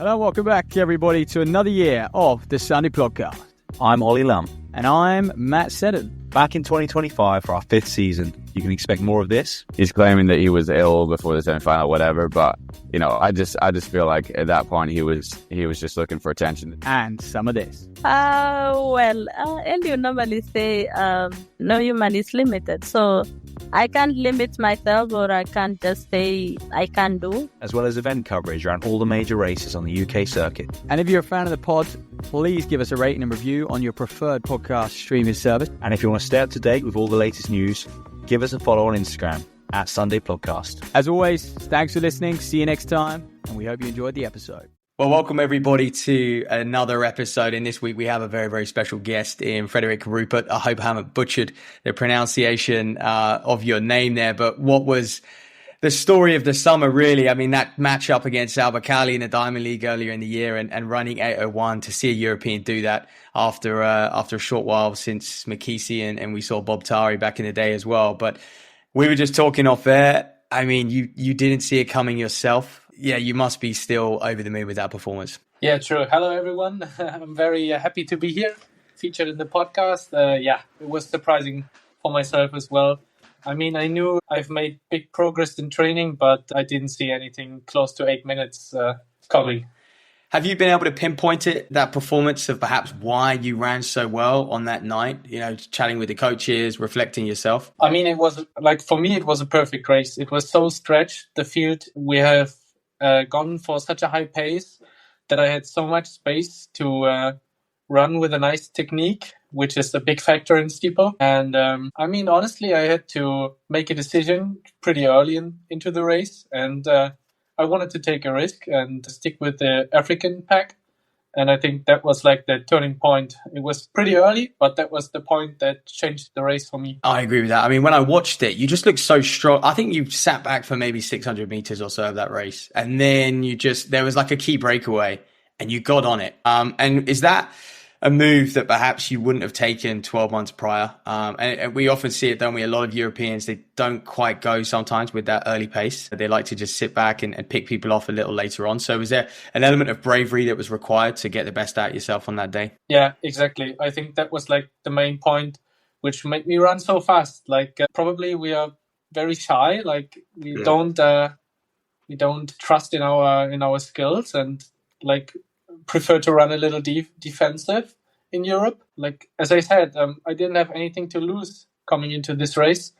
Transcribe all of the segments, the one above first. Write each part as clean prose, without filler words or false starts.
Hello, welcome back, everybody, to another year of the Sunday Podcast. I'm Ollie Lam. And I'm Matt Seddon. Back in 2025 for our 5th season. You can expect more of this. He's claiming that he was ill before the semi-final, whatever. But, you know, I just feel like at that point he was just looking for attention. And some of this. And you normally say, no human is limited. So I can't limit myself, or I can't just say I can do. As well as event coverage around all the major races on the UK circuit. And if you're a fan of the pod, please give us a rating and review on your preferred podcast streaming service. And if you want to stay up to date with all the latest news, give us a follow on Instagram at Sunday Podcast. As always, thanks for listening. See you next time. And we hope you enjoyed the episode. Well, welcome everybody to another episode. And this week we have a very, very special guest in Frederik Ruppert. I hope I haven't butchered the pronunciation of your name there. But what was the story of the summer, really? I mean, that matchup against Rabat in the Diamond League earlier in the year and running 801 to see a European do that after a short while since McKessie and we saw Bob Tari back in the day as well. But we were just talking off air. I mean, you didn't see it coming yourself. Yeah, you must be still over the moon with that performance. Yeah, true. Hello, everyone. I'm very happy to be here, featured in the podcast. It was surprising for myself as well. I mean, I knew I've made big progress in training, but I didn't see anything close to 8 minutes coming. Have you been able to pinpoint it, that performance of perhaps why you ran so well on that night? You know, chatting with the coaches, reflecting yourself? I mean, it was for me, it was a perfect race. It was so stretched, the field. We have gone for such a high pace that I had so much space to run with a nice technique, which is a big factor in steeple. And I mean, honestly, I had to make a decision pretty early into the race. And I wanted to take a risk and stick with the African pack. And I think that was like the turning point. It was pretty early, but that was the point that changed the race for me. I agree with that. I mean, when I watched it, you just looked so strong. I think you sat back for maybe 600 meters or so of that race. And then there was like a key breakaway and you got on it. And is that a move that perhaps you wouldn't have taken 12 months prior? And we often see it, don't we? A lot of Europeans, they don't quite go sometimes with that early pace. They like to just sit back and pick people off a little later on. So was there an element of bravery that was required to get the best out of yourself on that day? Yeah, exactly. I think that was like the main point, which made me run so fast. Like probably we are very shy. Like we don't trust in our skills and like prefer to run a little defensive in Europe. Like, as I said, I didn't have anything to lose coming into this race.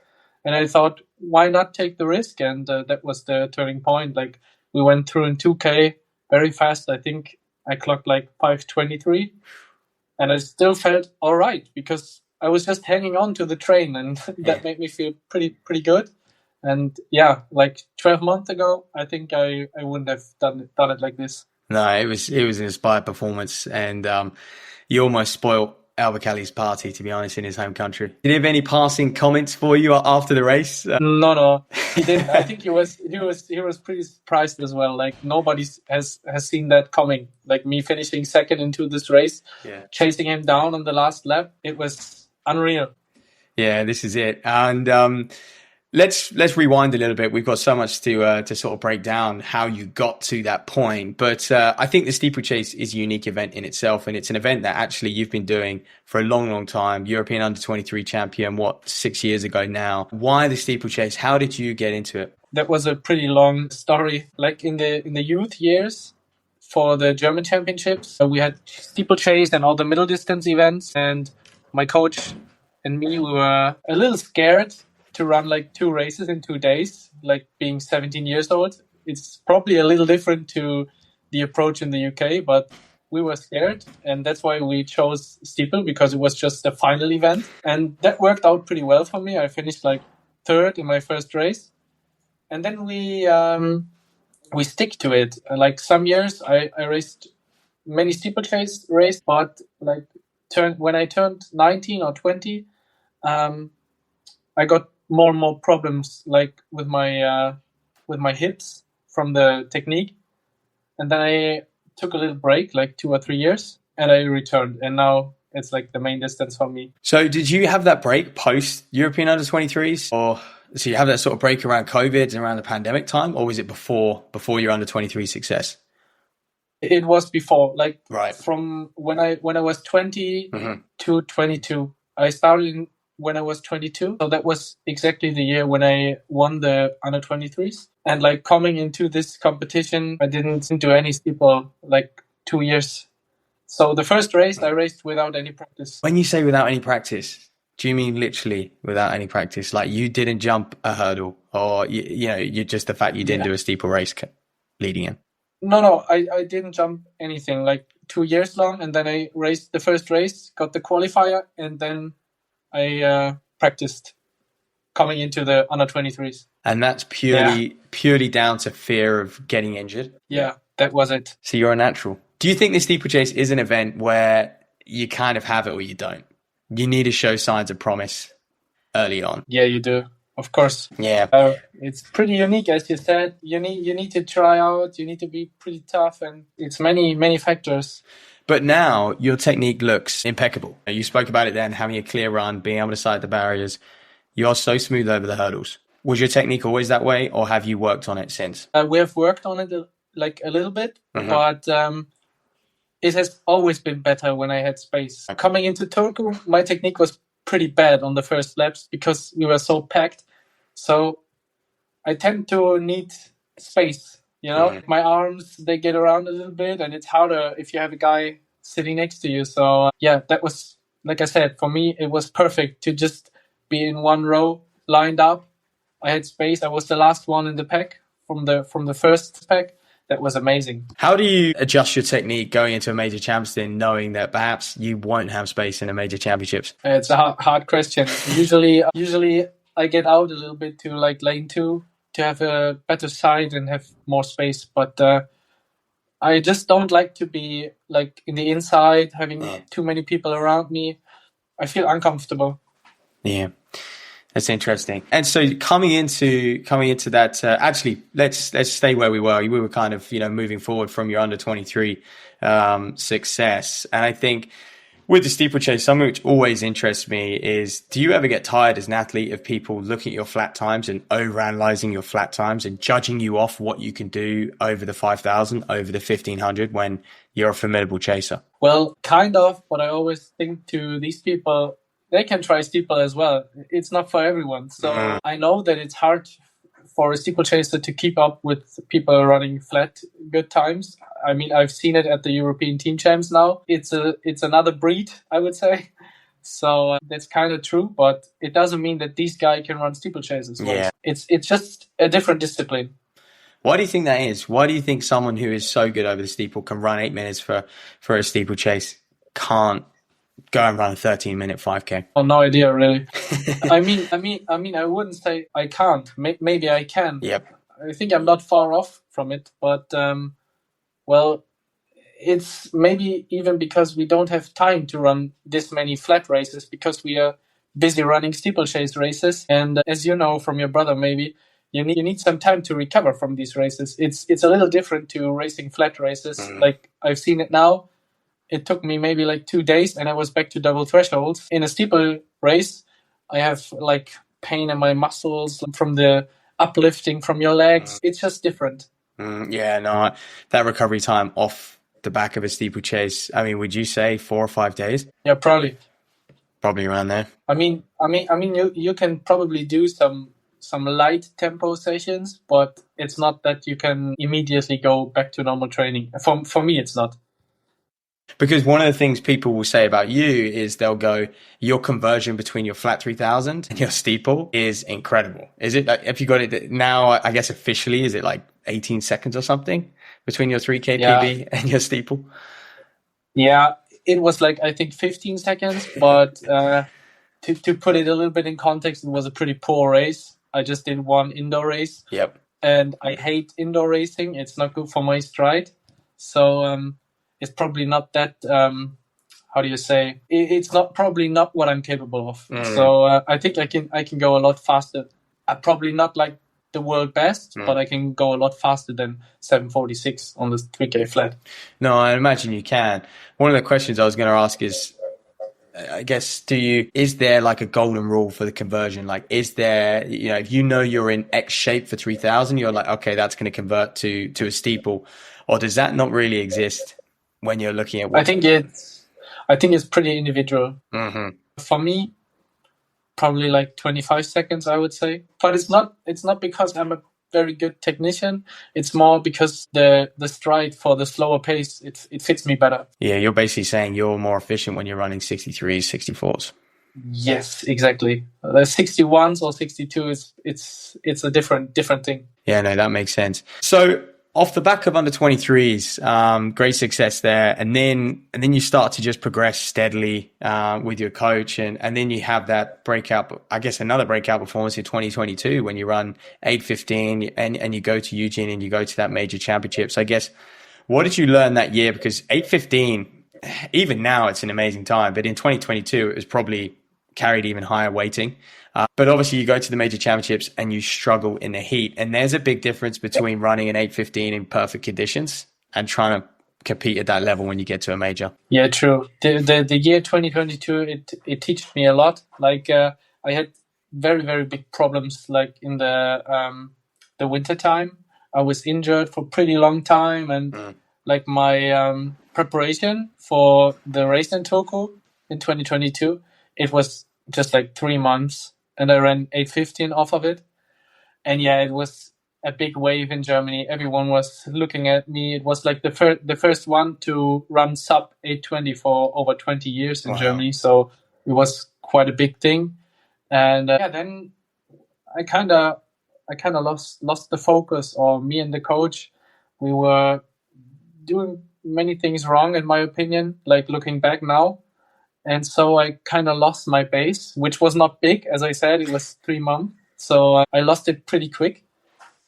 And I thought, why not take the risk? And that was the turning point. Like, we went through in 2K very fast. I think I clocked like 5:23. And I still felt all right because I was just hanging on to the train. And that made me feel pretty good. And yeah, like 12 months ago, I think I wouldn't have done it like this. No, it was an inspired performance, and you almost spoilt Albacali's party, to be honest, in his home country. Did he have any passing comments for you after the race? No, he didn't. I think he was pretty surprised as well. Like nobody has seen that coming. Like me finishing second into this race, chasing him down on the last lap. It was unreal. Yeah, this is it, and. Let's rewind a little bit. We've got so much to sort of break down how you got to that point. But I think the steeplechase is a unique event in itself, and it's an event that actually you've been doing for a long, long time. European Under-23 champion, 6 years ago now. Why the steeplechase? How did you get into it? That was a pretty long story. Like in the youth years for the German championships, we had steeplechase and all the middle distance events. And my coach and me, we were a little scared to run like 2 races in 2 days, like being 17 years old. It's probably a little different to the approach in the UK, but we were scared. And that's why we chose steeple, because it was just a final event. And that worked out pretty well for me. I finished like 3rd in my first race. And then we stick to it. Like some years I raced many steeplechase races, but like when I turned 19 or 20, I got more and more problems like with my hips from the technique. And then I took a little break, like 2 or 3 years, and I returned. And now it's like the main distance for me. So did you have that break post European Under-23s? Or so you have that sort of break around COVID and around the pandemic time? Or was it before your Under-23 success? It was before, like Right. from when I was 20 Mhm. to 22. I started when I was 22, so that was exactly the year when I won the under 23s. And like coming into this competition, I didn't do any steeple like 2 years. So the first race I raced without any practice. When you say without any practice, do you mean literally without any practice? Like you didn't jump a hurdle, or you just the fact you didn't do a steeple race leading in? No, I didn't jump anything like 2 years long, and then I raced the first race, got the qualifier, and then I practiced coming into the under 23s. And that's purely down to fear of getting injured. Yeah, that was it. So you're a natural. Do you think the steeplechase is an event where you kind of have it or you don't? You need to show signs of promise early on. Yeah, you do. Of course. Yeah. It's pretty unique, as you said. You need to try out. You need to be pretty tough, and it's many factors. But now your technique looks impeccable. You spoke about it then, having a clear run, being able to sight the barriers. You are so smooth over the hurdles. Was your technique always that way, or have you worked on it since? We have worked on it a little bit, but it has always been better when I had space. Coming into Turku, my technique was pretty bad on the first laps because we were so packed. So I tend to need space, My arms, they get around a little bit, and it's harder if you have a guy sitting next to you. So that was, like I said, for me, it was perfect to just be in one row, lined up. I had space. I was the last one in the pack from the first pack. That was amazing. How do you adjust your technique going into a major championship, knowing that perhaps you won't have space in a major championships? It's a hard question. Usually I get out a little bit to like lane 2 to have a better sight and have more space. But I just don't like to be like in the inside, having too many people around me. I feel uncomfortable. Yeah. That's interesting. And so coming into that, actually, let's stay where we were. We were kind of, moving forward from your under 23 success. And I think with the steeplechase, something which always interests me is, do you ever get tired as an athlete of people looking at your flat times and overanalyzing your flat times and judging you off what you can do over the 5,000, over the 1,500 when you're a formidable chaser? Well, kind of, but I always think to these people, they can try steeple as well. It's not for everyone. So I know that it's hard for a steeplechaser to keep up with people running flat good times. I mean, I've seen it at the European Team Champs now. It's another breed, I would say. So that's kind of true, but it doesn't mean that these guys can run steeplechases. Yeah. It's just a different discipline. Why do you think that is? Why do you think someone who is so good over the steeple can run 8 minutes for a steeplechase can't go and run a 13-minute 5K? Oh, no idea, really. I mean, I wouldn't say I can't. Maybe I can. Yep. I think I'm not far off from it, but well, it's maybe even because we don't have time to run this many flat races because we are busy running steeplechase races. And as you know from your brother, maybe you need some time to recover from these races. It's a little different to racing flat races. Like I've seen it now. It took me maybe like 2 days and I was back to double thresholds. In a steeple race, I have like pain in my muscles from the uplifting from your legs. It's just different. That recovery time off the back of a steeplechase, I mean, would you say 4 or 5 days? Yeah, probably. Probably around there. I mean, you can probably do some light tempo sessions, but it's not that you can immediately go back to normal training. For me, it's not. Because one of the things people will say about you is they'll go, your conversion between your flat 3000 and your steeple is incredible. Is it, if you got it now, I guess officially, is it like 18 seconds or something between your 3K PB and your steeple? Yeah, it was like, I think 15 seconds, but to put it a little bit in context, it was a pretty poor race. I just did one indoor race. Yep. And I hate indoor racing. It's not good for my stride. So, it's probably not that, how do you say? It's probably not what I'm capable of. So I think I can go a lot faster. I'm probably not like the world best, but I can go a lot faster than 7:46 on the 3K flat. No, I imagine you can. One of the questions I was going to ask is, I guess, is there like a golden rule for the conversion? Like, is there, if you're in X shape for 3000, you're like, okay, that's going to convert to a steeple. or does that not really exist when you're looking at I think it's pretty individual. Mm-hmm. For me, probably like 25 seconds, I would say. But it's not because I'm a very good technician. It's more because the stride for the slower pace, it fits me better. Yeah, you're basically saying you're more efficient when you're running 63s, 64s. Yes, exactly. The 61s or 62 it's a different thing. Yeah, no, that makes sense. So off the back of under 23s, great success there, and then you start to just progress steadily with your coach, and then you have that breakout, I guess another breakout performance in 2022 when you run 8:15 and you go to Eugene and you go to that major championships. I guess, what did you learn that year? Because 8:15, even now it's an amazing time, but in 2022 it was probably carried even higher weighting. But obviously you go to the major championships and you struggle in the heat. And there's a big difference between running an 8:15 in perfect conditions and trying to compete at that level when you get to a major. Yeah, true. The year 2022, it taught me a lot. Like I had very, very big problems like in the winter time. I was injured for a pretty long time, and like my preparation for the race in Tokyo in 2022, it was just like 3 months, and I ran 8:15 off of it. And yeah, it was a big wave in Germany. Everyone was looking at me. It was like the first one to run sub 8:20 for over 20 years in Germany. So it was quite a big thing. And then I kind of lost the focus, or me and the coach, we were doing many things wrong, in my opinion, like looking back now. And so I kind of lost my base, which was not big. As I said, it was 3 months. So I lost it pretty quick,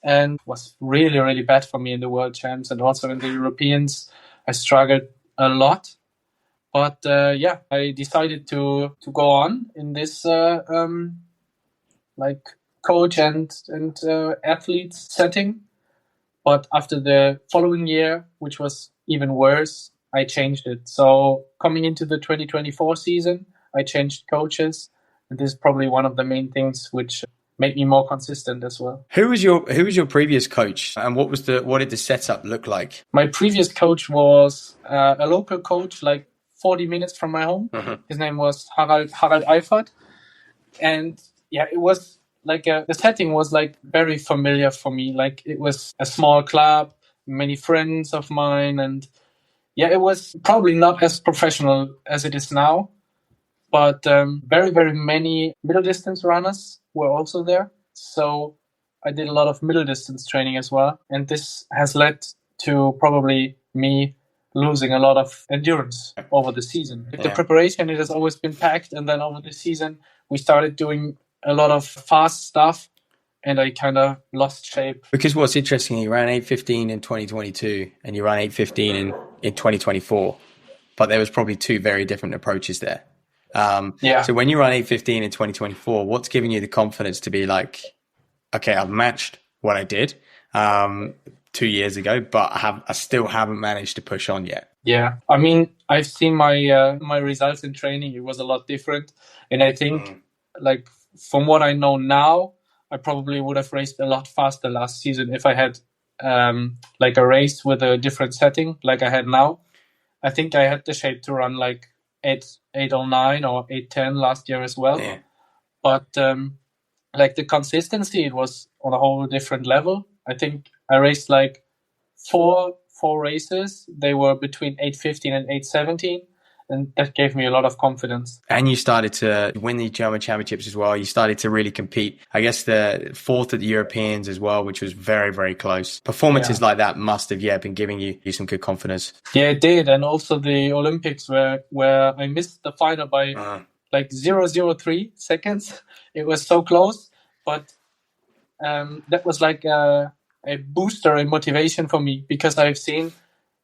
and it was really, really bad for me in the World Champs and also in the Europeans. I struggled a lot. But I decided to go on in this like coach and athlete setting. But after the following year, which was even worse, I changed it. So coming into the 2024 season, I changed coaches. And this is probably one of the main things which made me more consistent as well. Who was your previous coach, and what did the setup look like? My previous coach was a local coach, like 40 minutes from my home. Mm-hmm. His name was Harald Eifert. And yeah, it was like the setting was like very familiar for me. Like it was a small club, many friends of mine, and yeah, it was probably not as professional as it is now, but very, very many middle distance runners were also there. So I did a lot of middle distance training as well. And this has led to probably me losing a lot of endurance over the season. Yeah. The preparation, it has always been packed. And then over the season, we started doing a lot of fast stuff, and I kind of lost shape. Because what's interesting, you ran 8:15 in 2022 and you ran 8:15 in 2024, but there was probably two very different approaches there. So when you run 8:15 in 2024, what's giving you the confidence to be like, okay, I've matched what I did 2 years ago, but I still haven't managed to push on yet? Yeah, I mean, I've seen my results in training. It was a lot different, and I think like from what I know now, I probably would have raced a lot faster last season if I had like a race with a different setting like I had now. I think I had the shape to run like 8:09 or 8:10 last year as well. Yeah. But like the consistency, it was on a whole different level. I think I raced like four races. They were between 8:15 and 8:17. And that gave me a lot of confidence. And you started to win the German championships as well. You started to really compete. I guess the fourth at the Europeans as well, which was very, very close. Performances like that must have, been giving you some good confidence. Yeah, it did. And also the Olympics where I missed the final by like 0.03 seconds. It was so close. But that was like a booster in motivation for me, because I've seen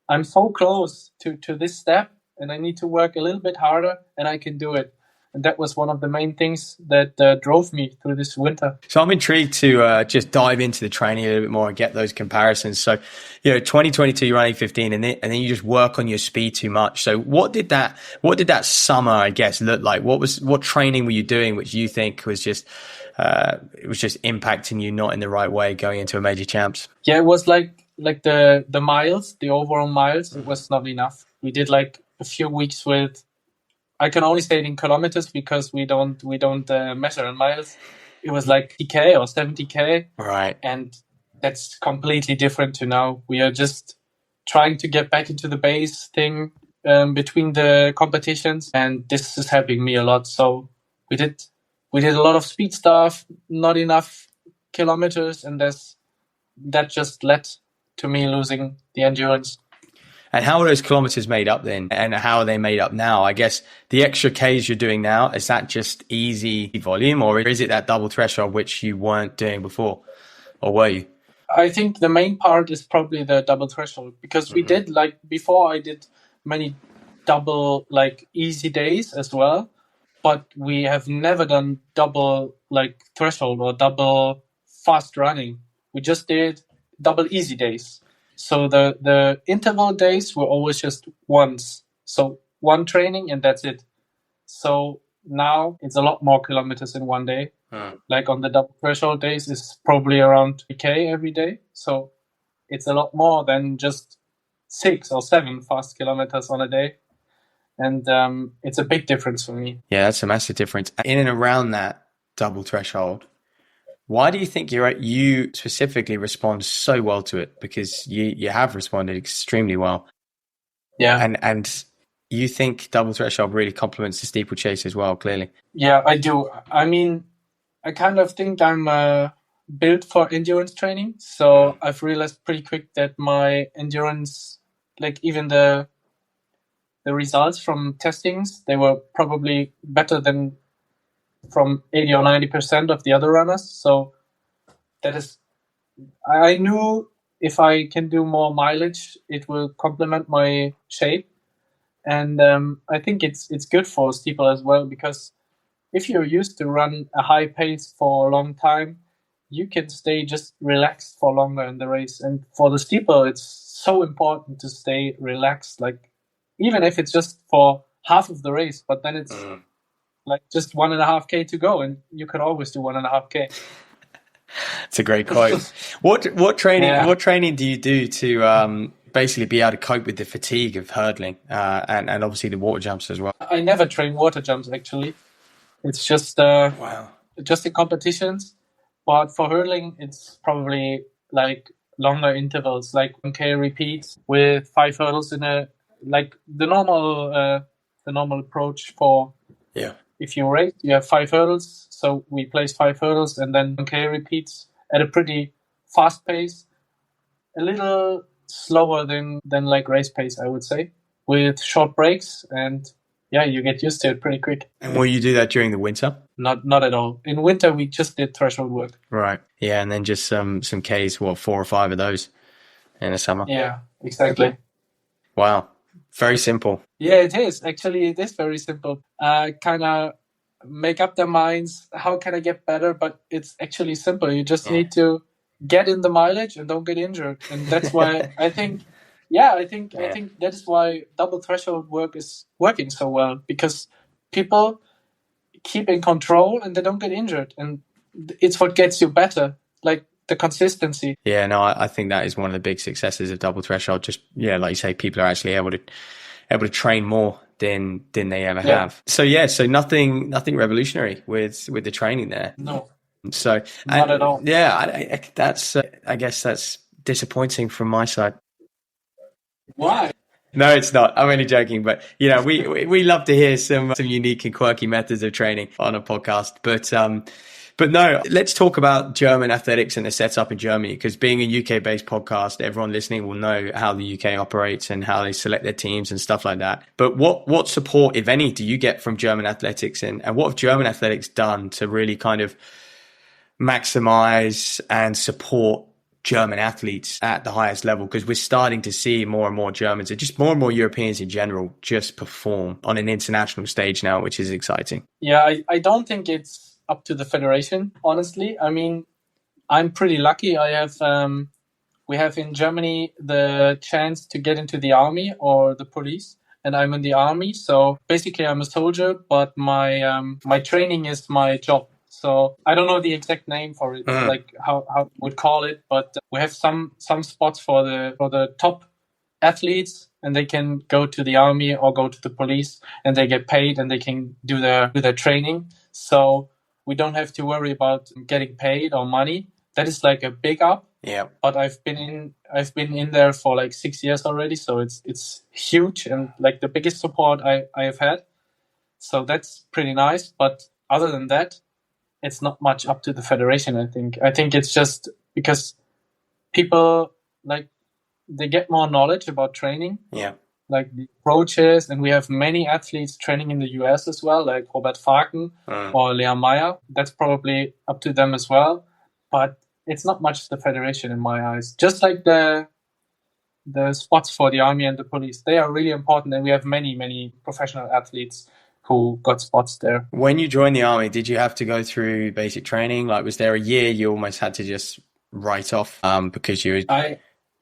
I'm so close to this step, and I need to work a little bit harder, and I can do it. And that was one of the main things that drove me through this winter. So I'm intrigued to just dive into the training a little bit more and get those comparisons. So, 2022, you ran 8:15, and then you just work on your speed too much. So what did that summer, I guess, look like? What training were you doing, which you think was just impacting you not in the right way going into a major champs? Yeah, it was like like the miles, the overall miles, it was not enough. We did like a few weeks with, I can only say it in kilometers because we don't measure in miles. It was like 60K or 70K. Right. And that's completely different to now. We are just trying to get back into the base thing between the competitions, and this is helping me a lot. So we did a lot of speed stuff, not enough kilometers, and that just led to me losing the endurance. And how are those kilometers made up then? And how are they made up now? I guess the extra Ks you're doing now, is that just easy volume, or is it that double threshold which you weren't doing before? Or were you? I think the main part is probably the double threshold, because we did, like, before I did many double, like, easy days as well, but we have never done double, like, threshold or double fast running. We just did double easy days. So the interval days were always just once. So one training and that's it. So now it's a lot more kilometers in one day. Like on the double threshold days, it's probably around 3K every day. So it's a lot more than just 6 or 7 fast kilometers on a day. And it's a big difference for me. Yeah, that's a massive difference. In and around that double threshold, why do you think you specifically respond so well to it? Because you have responded extremely well. Yeah. And you think double threshold really complements the steeplechase as well, clearly. Yeah, I do. I mean, I kind of think I'm built for endurance training. So I've realized pretty quick that my endurance, like even the results from testings, they were probably better than from 80 or 90% of the other runners. So that is, I knew if I can do more mileage, it will complement my shape. And I think it's good for steeple as well, because if you're used to run a high pace for a long time, you can stay just relaxed for longer in the race. And for the steeple, it's so important to stay relaxed, like even if it's just for half of the race, but then it's like just 1.5K to go, and you can always do 1.5K. It's a great quote. What training do you do to basically be able to cope with the fatigue of hurdling and obviously the water jumps as well? I never train water jumps actually. It's just just in competitions. But for hurdling, it's probably like longer intervals, like 1K repeats with 5 hurdles in a, like the normal approach for if you race, you have 5 hurdles. So we place 5 hurdles and then 1K repeats at a pretty fast pace, a little slower than like race pace, I would say, with short breaks, and yeah, you get used to it pretty quick. And will you do that during the winter? Not at all. In winter, we just did threshold work. Right. Yeah, and then just some Ks, 4 or 5 of those in the summer. Yeah, exactly. Wow. Very simple. Yeah, it is. Actually, it is very simple. Kind of make up their minds. How can I get better? But it's actually simple. You just need to get in the mileage and don't get injured. And that's why I think that is why double threshold work is working so well, because people keep in control and they don't get injured. And it's what gets you better, like the consistency. Yeah, no, I think that is one of the big successes of double threshold. Just, like you say, people are actually able to train more than they ever have. So nothing revolutionary with the training there. No. So not at all. Yeah, that's I guess that's disappointing from my side. Why? No, it's not. I'm only joking, but we love to hear some unique and quirky methods of training on a podcast. But no, let's talk about German athletics and the setup in Germany, because being a UK-based podcast, everyone listening will know how the UK operates and how they select their teams and stuff like that. But what support, if any, do you get from German athletics, and what have German athletics done to really kind of maximize and support German athletes at the highest level? Because we're starting to see more and more Germans, and just more and more Europeans in general, just perform on an international stage now, which is exciting. Yeah, I don't think it's up to the federation, honestly. I mean, I'm pretty lucky. We have in Germany the chance to get into the army or the police, and I'm in the army. So basically I'm a soldier, but my training is my job. So I don't know the exact name for it, like how we would call it, but we have some spots for the top athletes, and they can go to the army or go to the police, and they get paid and they can do their training. So we don't have to worry about getting paid or money. That is like a big up. Yeah. But I've been in there for like 6 years already, so it's huge and like the biggest support I have had. So that's pretty nice. But other than that, it's not much up to the federation. I think it's just because people like they get more knowledge about training. Yeah. Like the approaches, and we have many athletes training in the US as well, like Robert Farken or Lea Meyer. That's probably up to them as well. But it's not much the federation in my eyes. Just like the spots for the army and the police, they are really important, and we have many professional athletes who got spots there. When you joined the army, did you have to go through basic training? Like, was there a year you almost had to just write off because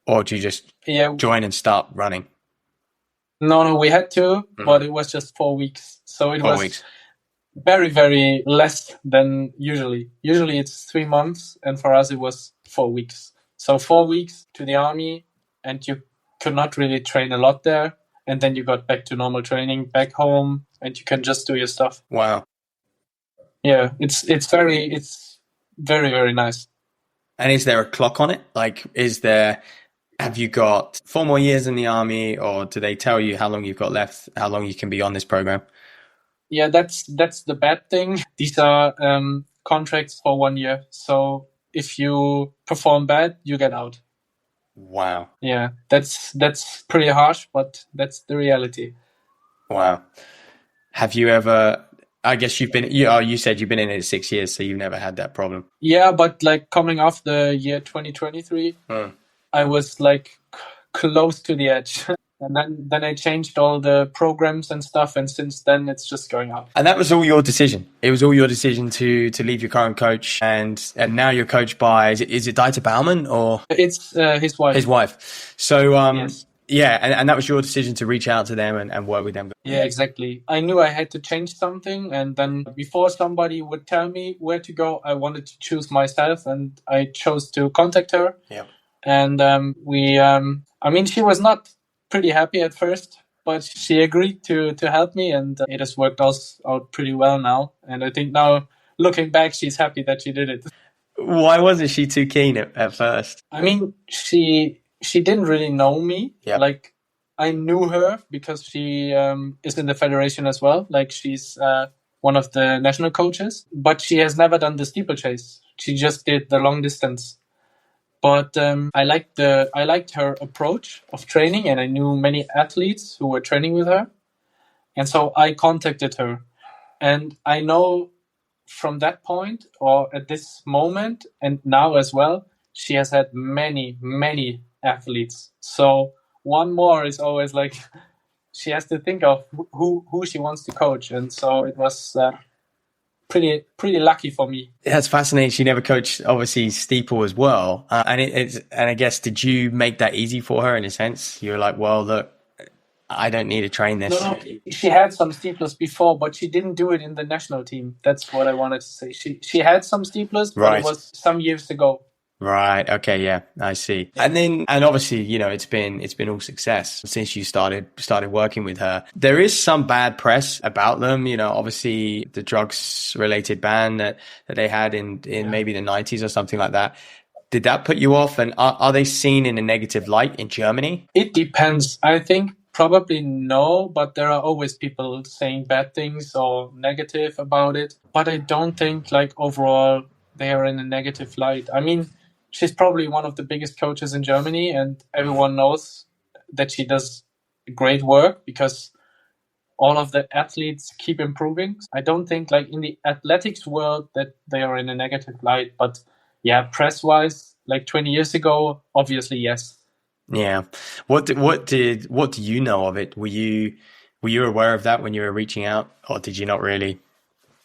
or did you just join and start running? No, we had to, but it was just 4 weeks. So it was very, very less than usually. Usually it's 3 months, and for us it was 4 weeks. So 4 weeks to the army, and you could not really train a lot there. And then you got back to normal training back home, and you can just do your stuff. Wow. Yeah, it's very, very nice. And is there a clock on it? Like, have you got 4 more years in the army, or do they tell you how long you've got left, how long you can be on this program? Yeah, that's the bad thing. These are contracts for 1 year. So if you perform bad, you get out. Wow. Yeah, that's pretty harsh, but that's the reality. Wow. Have you ever, I guess you said you've been in it 6 years, so you've never had that problem. Yeah, but like coming off the year 2023, I was like close to the edge. And then I changed all the programs and stuff, and since then it's just going up. And that was all your decision. It was all your decision to leave your current coach, and now you're coached by is it Dieter Baumann or it's his wife. His wife. So yes. Yeah, and that was your decision to reach out to them and work with them. Yeah, exactly. I knew I had to change something, and then before somebody would tell me where to go, I wanted to choose myself, and I chose to contact her. Yeah. And she was not pretty happy at first, but she agreed to help me, and it has worked out pretty well now. And I think now, looking back, she's happy that she did it. Why wasn't she too keen at first? I mean, she didn't really know me. Yeah. Like, I knew her because she is in the federation as well. Like, she's one of the national coaches, but she has never done the steeplechase. She just did the long distance. But I liked her approach of training, and I knew many athletes who were training with her. And so I contacted her. And I know from that point, or at this moment, and now as well, she has had many athletes. So one more is always like, she has to think of who she wants to coach. And so it was pretty lucky for me. That's fascinating. She never coached, obviously, steeple as well. And I guess, did you make that easy for her in a sense? You're like, well, look, I don't need to train this. No, she had some steeplers before, but she didn't do it in the national team. That's what I wanted to say. She had some steeplers, but Right. It was some years ago. Right. Okay. Yeah, I see. And obviously, it's been all success since you started working with her. There is some bad press about them. Obviously the drugs related ban that they had in maybe the 90s or something like that. Did that put you off? And are they seen in a negative light in Germany? It depends. I think probably no, but there are always people saying bad things or negative about it. But I don't think like overall they are in a negative light. I mean, she's probably one of the biggest coaches in Germany, and everyone knows that she does great work because all of the athletes keep improving. I don't think like in the athletics world that they are in a negative light, but yeah, press-wise, like 20 years ago, obviously, yes. Yeah. What do you know of it? Were you aware of that when you were reaching out, or did you not really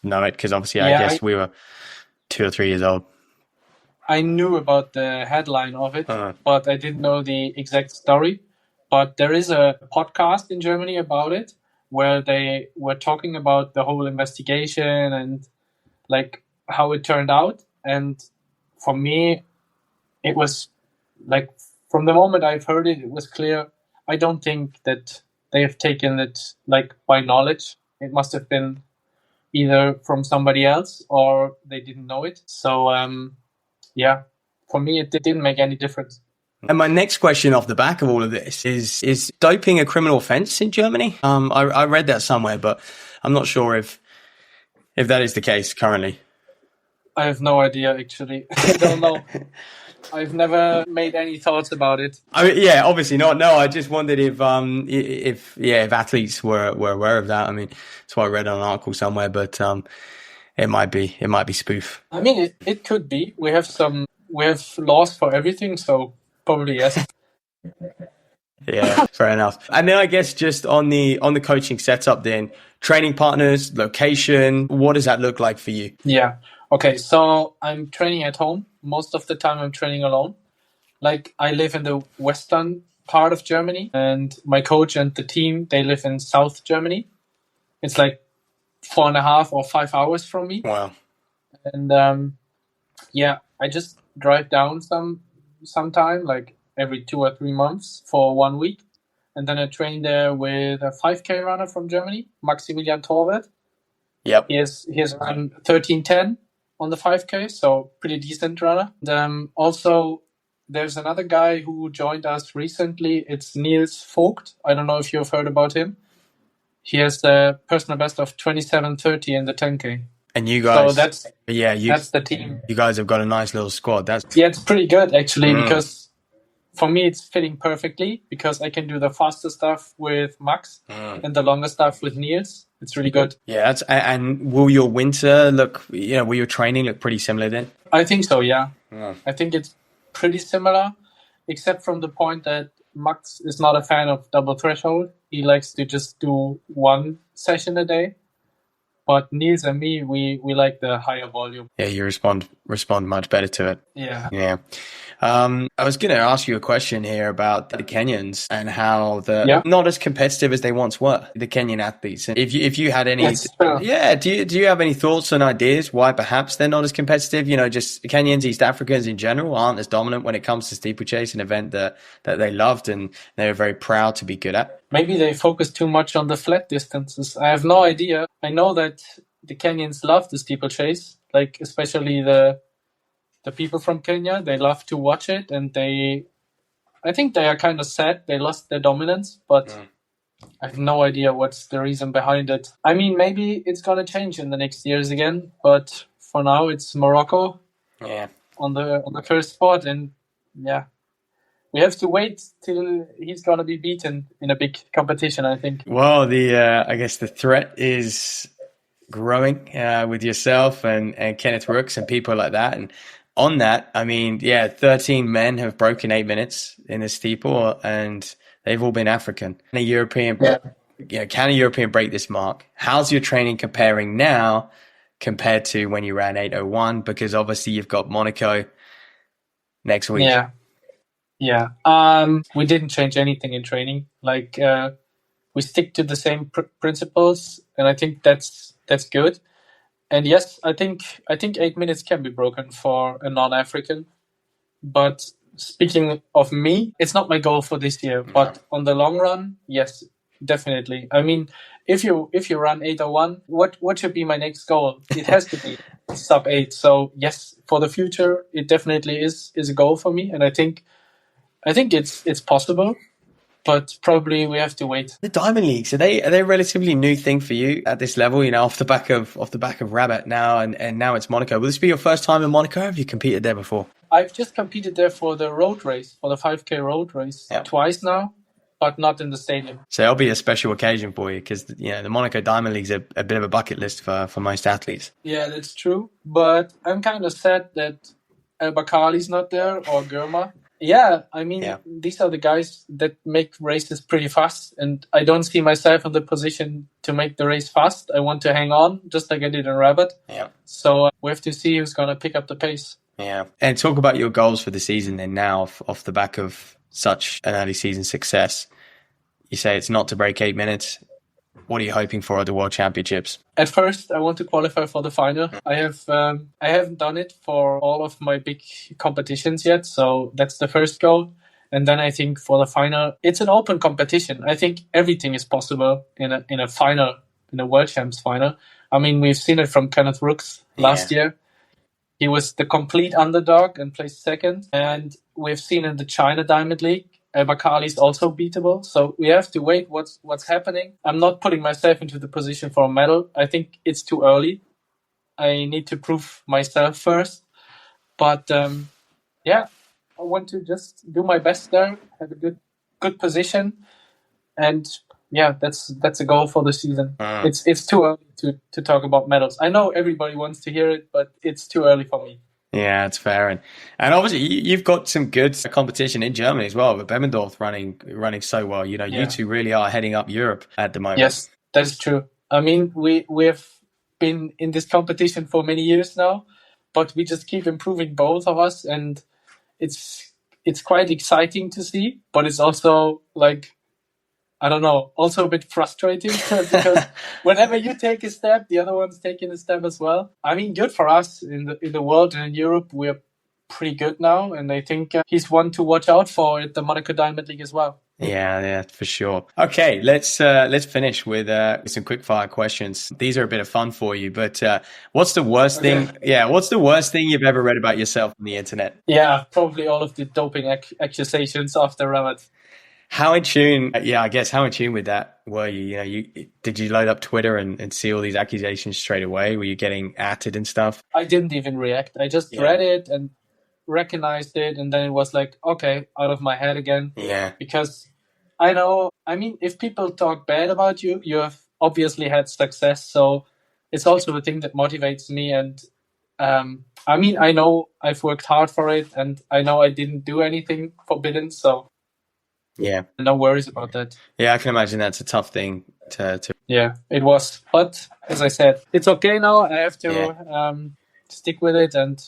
know it? Because obviously, I guess we were 2 or 3 years old. I knew about the headline of it, but I didn't know the exact story. But there is a podcast in Germany about it where they were talking about the whole investigation and like how it turned out. And for me, it was like, from the moment I've heard it, it was clear. I don't think that they have taken it like by knowledge. It must have been either from somebody else or they didn't know it. So, for me, it didn't make any difference. And my next question off the back of all of this is doping a criminal offense in Germany? I read that somewhere, but I'm not sure if that is the case currently. I have no idea, actually. I don't know. I've never made any thoughts about it. I mean, yeah, obviously not. No, I just wondered if athletes were aware of that. I mean, that's why I read an article somewhere, but it might be spoof. I mean, it could be. We have laws for everything, so probably yes. Yeah, fair enough. And then I guess just on the coaching setup, then training partners, location, what does that look like for you? Yeah. Okay, so I'm training at home. Most of the time I'm training alone. Like, I live in the western part of Germany, and my coach and the team, they live in South Germany. It's like 4.5 or 5 hours from me. Wow. And I just drive down sometime, like every 2 or 3 months for 1 week. And then I train there with a 5K runner from Germany, Maximilian Torwart. Yep. He has run 13:10 on the 5K, so pretty decent runner. And also, there's another guy who joined us recently. It's Niels Vogt. I don't know if you've heard about him. He has the personal best of 27:30 in the 10K. And you guys, so that's the team. You guys have got a nice little squad. It's pretty good actually, because for me it's fitting perfectly, because I can do the faster stuff with Max and the longer stuff with Niels. It's really good. Yeah, and will your winter will your training look pretty similar then? I think so, yeah. I think it's pretty similar, except from the point that Max is not a fan of double threshold. He likes to just do one session a day. But Niels and me, we like the higher volume. Yeah, you respond much better to it. Yeah. Yeah. I was going to ask you a question here about the Kenyans and how they're not as competitive as they once were, the Kenyan athletes. And if you had any, do you have any thoughts and ideas why perhaps they're not as competitive? You know, just Kenyans, East Africans in general aren't as dominant when it comes to steeplechase, an event that they loved and they were very proud to be good at. Maybe they focus too much on the flat distances. I have no idea. I know that the Kenyans love the steeplechase, like especially the people from Kenya. They love to watch it, and I think they are kind of sad they lost their dominance, but I have no idea what's the reason behind it. I mean, maybe it's going to change in the next years again, but for now it's Morocco on the first spot, and we have to wait till he's going to be beaten in a big competition, I think. Well, I guess the threat is growing with yourself and Kenneth Rooks and people like that. And on that, I mean, 13 men have broken 8 minutes in the steeple, and they've all been African. Can a European break this mark? How's your training comparing now compared to when you ran 8:01? Because obviously you've got Monaco next week. Yeah. We didn't change anything in training. Like, we stick to the same principles, and I think that's good. And yes, I think 8 minutes can be broken for a non-African. But speaking of me, it's not my goal for this year. But on the long run, yes, definitely. I mean, if you run 8:01, what should be my next goal? It has to be sub 8. So yes, for the future, it definitely is a goal for me, and I think it's possible. But probably we have to wait. The Diamond Leagues, are they a relatively new thing for you at this level? You know, off the back of Rabat now, and now it's Monaco. Will this be your first time in Monaco? Have you competed there before? I've just competed there for the road race, for the 5K road race, twice now, but not in the stadium. So it'll be a special occasion for you, because the Monaco Diamond League's a bit of a bucket list for most athletes. Yeah, that's true. But I'm kind of sad that El Bakali's not there, or Germa. Yeah, I mean, these are the guys that make races pretty fast, and I don't see myself in the position to make the race fast. I want to hang on, just like I did in Rabat. Yeah. So we have to see who's going to pick up the pace. Yeah. And talk about your goals for the season then now, off the back of such an early season success. You say it's not to break 8 minutes. what are you hoping for at the World Championships? At first, I want to qualify for the final. I haven't done it for all of my big competitions yet, so that's the first goal. And then I think for the final, it's an open competition. I think everything is possible in a final, in a World Champs final. I mean, we've seen it from Kenneth Rooks last year. He was the complete underdog and placed second. And we've seen in the China Diamond League, Bakali is also beatable. So we have to wait what's happening. I'm not putting myself into the position for a medal. I think it's too early. I need to prove myself first. But I want to just do my best there, have a good position, and that's a goal for the season. It's too early to talk about medals. I know everybody wants to hear it, but it's too early for me. Yeah, it's fair, and obviously you've got some good competition in Germany as well, with Bemmendorf running so well. You know, you two really are heading up Europe at the moment. Yes, that's true. I mean, we've been in this competition for many years now, but we just keep improving, both of us, and it's quite exciting to see, but it's also like, I don't know, also a bit frustrating because whenever you take a step, the other one's taking a step as well. I mean, good for us in the world and in Europe. We're pretty good now, and I think he's one to watch out for at the Monaco Diamond League as well. Yeah, for sure. Okay, let's finish with some quick fire questions. These are a bit of fun for you, but what's the worst thing? Yeah, what's the worst thing you've ever read about yourself on the internet? Yeah, probably all of the doping accusations after Rabat. How in tune? Yeah, I guess how in tune with that were you? You know, did you load up Twitter and see all these accusations straight away? Were you getting atted and stuff? I didn't even react. I just read it and recognized it, and then it was like, okay, out of my head again. Yeah. Because I know, I mean, if people talk bad about you, you have obviously had success. So it's also a thing that motivates me. And I mean, I know I've worked hard for it, and I know I didn't do anything forbidden. So yeah, no worries about that. Yeah, I can imagine that's a tough thing to... Yeah, it was. But as I said, it's okay now. I have to stick with it, and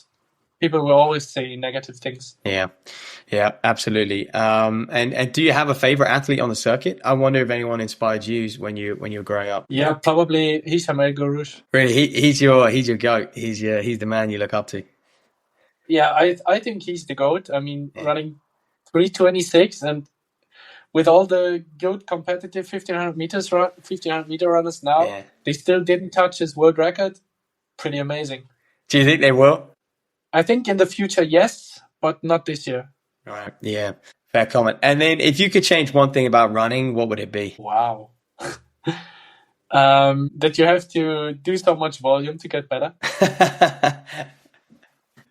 people will always say negative things. Yeah, absolutely. And do you have a favorite athlete on the circuit? I wonder if anyone inspired you when you were growing up. Yeah, probably Hisham El Gourouch. Really, he's your goat. He's the man you look up to. Yeah, I think he's the goat. I mean, running 3:26, and with all the good competitive 1500 meter runners now, they still didn't touch his world record. Pretty amazing. Do you think they will? I think in the future, yes, but not this year. All right. Yeah. Fair comment. And then if you could change one thing about running, what would it be? Wow. That you have to do so much volume to get better.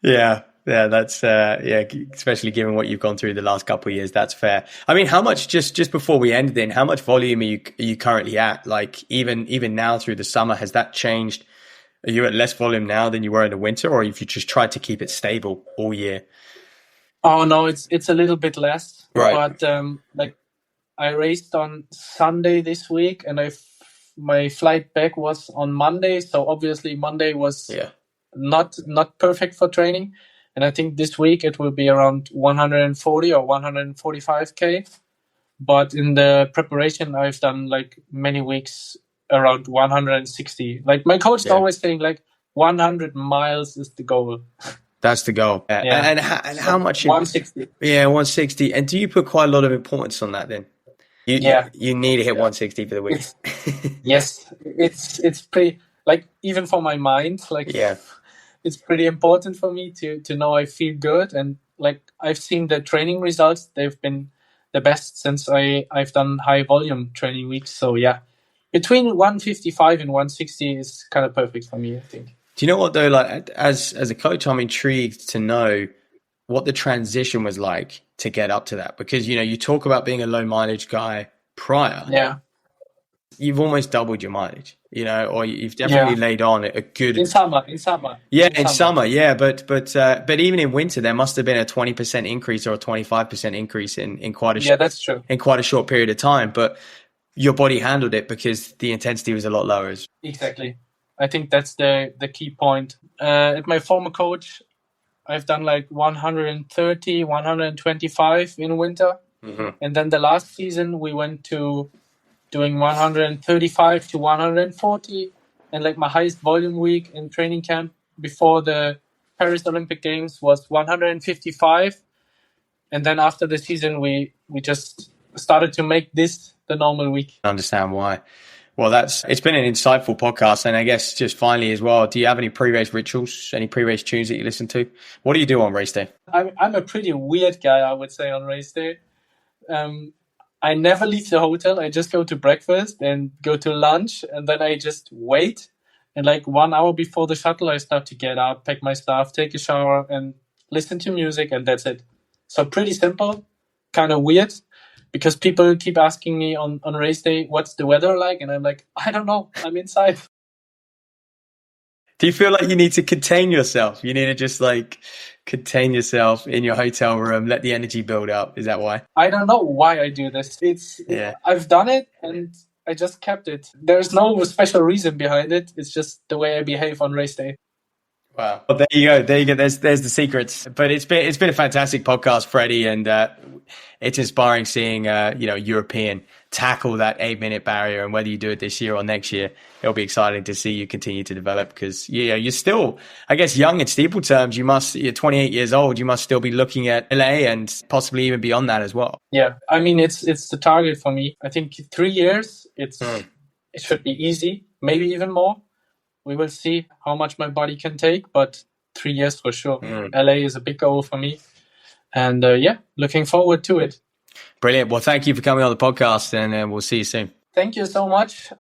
Yeah, that's especially given what you've gone through the last couple of years, that's fair. I mean, how much, just before we end then, how much volume are you currently at? Like even now through the summer, has that changed? Are you at less volume now than you were in the winter, or if you just tried to keep it stable all year? Oh no, it's a little bit less. Right. But like I raced on Sunday this week, and my flight back was on Monday, so obviously Monday was not perfect for training. And I think this week it will be around 140 or 145K. But in the preparation, I've done like many weeks around 160. Like my coach is always saying like 100 miles is the goal. That's the goal. And how much? 160. Yeah, 160. And do you put quite a lot of importance on that then? You need to hit 160 for the week. Yes, it's pretty, like, even for my mind, like, it's pretty important for me to know I feel good. And like I've seen the training results, they've been the best since I've done high volume training weeks. So yeah, between 155 and 160 is kind of perfect for me, I think. Do you know what though? Like as a coach, I'm intrigued to know what the transition was like to get up to that, because you talk about being a low mileage guy prior. Yeah, you've almost doubled your mileage, or you've definitely laid on a good in summer. Yeah, in summer. Yeah, but even in winter, there must have been a 20% increase or a 25% increase in quite a that's true, in quite a short period of time. But your body handled it because the intensity was a lot lower. Exactly. I think that's the key point. At my former coach, I've done like 130, 125 in winter. Mm-hmm. And then the last season we went to doing 135 to 140. And like my highest volume week in training camp before the Paris Olympic Games was 155. And then after the season, we just started to make this the normal week. I understand why. Well, it's been an insightful podcast. And I guess just finally as well, do you have any pre-race rituals, any pre-race tunes that you listen to? What do you do on race day? I'm a pretty weird guy, I would say, on race day. I never leave the hotel. I just go to breakfast and go to lunch, and then I just wait. And like 1 hour before the shuttle, I start to get up, pack my stuff, take a shower, and listen to music, and that's it. So pretty simple, kind of weird, because people keep asking me on race day, what's the weather like? And I'm like, I don't know. I'm inside. Do you feel like you need to contain yourself? You need to just like contain yourself in your hotel room, let the energy build up. Is that why? I don't know why I do this. I've done it and I just kept it. There's no special reason behind it. It's just the way I behave on race day. Wow. Well, there you go. There's the secrets. But it's been a fantastic podcast, Freddie, and it's inspiring seeing European tackle that 8-minute barrier. And whether you do it this year or next year, it'll be exciting to see you continue to develop, because you're still, I guess, young in steeple terms. You're 28 years old. You must still be looking at LA and possibly even beyond that as well. Yeah, I mean it's the target for me. I think 3 years. It should be easy, maybe even more. We will see how much my body can take, but 3 years for sure. LA is a big goal for me. And looking forward to it. Brilliant. Well, thank you for coming on the podcast, and we'll see you soon. Thank you so much.